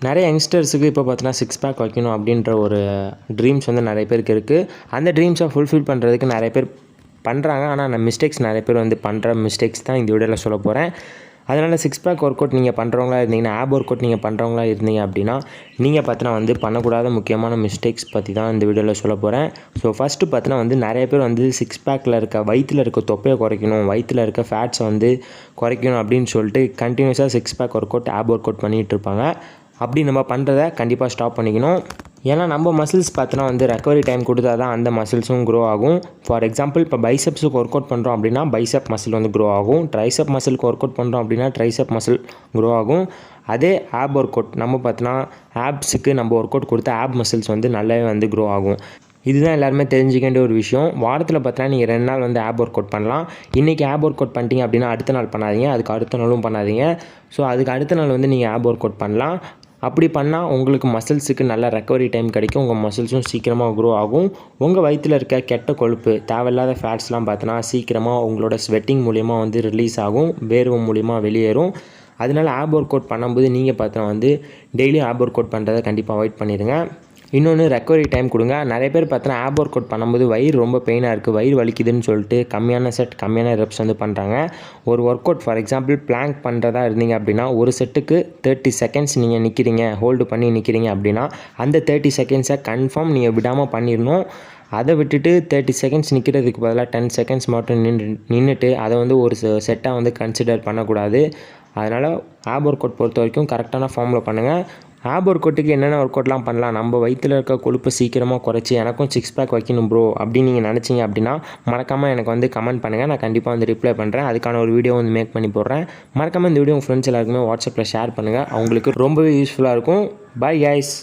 நிறைய யங்ஸ்டர்ஸுக்கு இப்போ பார்த்தீங்கன்னா சிக்ஸ் பேக் வைக்கணும் அப்படின்ற ஒரு ட்ரீம்ஸ் வந்து நிறைய பேருக்கு இருக்குது. அந்த ட்ரீம்ஸை ஃபுல்ஃபில் பண்ணுறதுக்கு நிறைய பேர் பண்ணுறாங்க. ஆனால் அந்த மிஸ்டேக்ஸ் நிறைய பேர் வந்து பண்ணுற மிஸ்டேக்ஸ் தான் இந்த வீடியோவில் சொல்ல போகிறேன். அதனால் சிக்ஸ் பேக் ஒர்க் அவுட் நீங்கள் பண்ணுறவங்களா இருந்தீங்கன்னா, ஆப் ஒர்க் அவுட் நீங்கள் பண்ணுறவங்களா இருந்தீங்க அப்படின்னா, நீங்கள் பார்த்தீங்கன்னா வந்து பண்ணக்கூடாத முக்கியமான மிஸ்டேக்ஸ் பற்றி தான் இந்த வீடியோவில் சொல்ல போகிறேன். ஸோ ஃபஸ்ட்டு பார்த்தீங்கன்னா வந்து நிறைய பேர் வந்து சிக்ஸ் பேக்கில் இருக்க வயிற்றில் இருக்க தொப்பையை குறைக்கணும், வயிற்றில் இருக்க ஃபேட்ஸை வந்து குறைக்கணும் அப்படின்னு சொல்லிட்டு கண்டினியூஸாக six pack workout, ab workout பண்ணிகிட்டு இருப்பாங்க. அப்படி நம்ம பண்ணுறத கண்டிப்பாக ஸ்டாப் பண்ணிக்கணும். ஏன்னா நம்ம மசில்ஸ் பார்த்தோன்னா வந்து ரெக்கவரி டைம் கொடுத்தா தான் அந்த மசில்ஸும் க்ரோ ஆகும். ஃபார் எக்ஸாம்பிள் இப்போ பைசெப்ஸுக்கு ஒர்க் அவுட் பண்ணுறோம் அப்படின்னா பைசெப் மசில் வந்து க்ரோ ஆகும். ட்ரைசெப் மசிலுக்கு ஒர்க் அவுட் பண்ணுறோம் அப்படின்னா ட்ரைசெப் மசில் க்ரோ ஆகும். அதே ஆப் ஒர்க் அவுட் நம்ம பார்த்தோன்னா ஆப்ஸுக்கு நம்ம ஒர்க் அவுட் கொடுத்த ஆப் மசில்ஸ் வந்து நல்லாவே வந்து க்ரோ ஆகும். இதுதான் எல்லாருமே தெரிஞ்சிக்க வேண்டிய ஒரு விஷயம். வாரத்தில் பார்த்தீங்கன்னா நீங்கள் 2 நாள் வந்து ஆப் ஒர்க் அவுட் பண்ணலாம். இன்றைக்கி ஆப் ஒர்க் அவுட் பண்ணிட்டீங்க அப்படின்னா அடுத்த நாள் பண்ணாதீங்க, அதுக்கு அடுத்த நாளும் பண்ணாதீங்க. ஸோ அதுக்கு அடுத்த நாள் வந்து நீங்கள் ஆப் ஒர்க் அவுட் பண்ணலாம். அப்படி பண்ணால் உங்களுக்கு மசில்ஸுக்கு நல்ல ரெக்கவரி டைம் கிடைக்கும். உங்கள் மசில்ஸும் சீக்கிரமாக க்ரோ ஆகும். உங்கள் வயிற்றில் இருக்க கெட்ட கொழுப்பு, தேவையில்லாத ஃபேட்ஸ்லாம் பார்த்தோன்னா சீக்கிரமாக உங்களோட ஸ்வெட்டிங் மூலிமா வந்து ரிலீஸ் ஆகும், வேர்வை மூலிமா வெளியேறும். அதனால் ஆப் ஒர்க் அவுட் பண்ணும்போது நீங்கள் பார்த்தோன்னா வந்து டெய்லியும் ஆப் ஒர்க் அவுட் பண்ணுறதை கண்டிப்பாக அவாய்ட் பண்ணிடுங்க. இன்னொன்று ரெக்கவரி டைம் கொடுங்க. நிறைய பேர் பார்த்தோன்னா ஆப் ஒர்க் அவுட் பண்ணும்போது வயிறு ரொம்ப பெயினாக இருக்குது, வயிறு வலிக்குதுன்னு சொல்லிட்டு கம்மியான செட், கம்மியான ரெப்ஸ் வந்து பண்ணுறாங்க. ஒரு workout for example plank பண்ணுறதா இருந்தீங்க அப்படின்னா ஒரு செட்டுக்கு 30 செகண்ட்ஸ் நீங்கள் நிற்கிறீங்க, ஹோல்டு பண்ணி நிற்கிறீங்க அப்படின்னா அந்த 30 செகண்ட்ஸை கன்ஃபார்ம் நீங்கள் விடாமல் பண்ணிடணும். அதை விட்டுட்டு 30 செகண்ட்ஸ் நிற்கிறதுக்கு பதிலாக 10 செகண்ட்ஸ் மட்டும் நின்றுட்டு அதை வந்து ஒரு செட்டாக வந்து கன்சிடர் பண்ணக்கூடாது. அதனால் ஆப் ஒர்க் அவுட் பொறுத்த வரைக்கும் கரெக்டான ஃபார்மில் பண்ணுங்கள். ஆப் ஒர்க் அவுட்டுக்கு என்னென்ன ஒர்க் அவுட்லாம் பண்ணலாம், நம்ம வயிற்றில் இருக்க கொழுப்பை சீக்கிரமாக குறைச்சி எனக்கும் சிக்ஸ் பேக் வைக்கணும் ப்ரோ அப்படின்னு நீங்கள் நினச்சிங்க அப்படின்னா மறக்காமல் எனக்கு வந்து கமெண்ட் பண்ணுங்கள். நான் கண்டிப்பாக வந்து ரிப்ளை பண்ணுறேன். அதுக்கான ஒரு வீடியோ வந்து மேக் பண்ணி போடுறேன். மறக்காமல் இந்த வீடியோ உங்கள் ஃப்ரெண்ட்ஸ் எல்லாருக்குமே வாட்ஸ்அப்பில் ஷேர் பண்ணுங்கள். அவங்களுக்கு ரொம்பவே யூஸ்ஃபுல்லாக இருக்கும். Bye guys.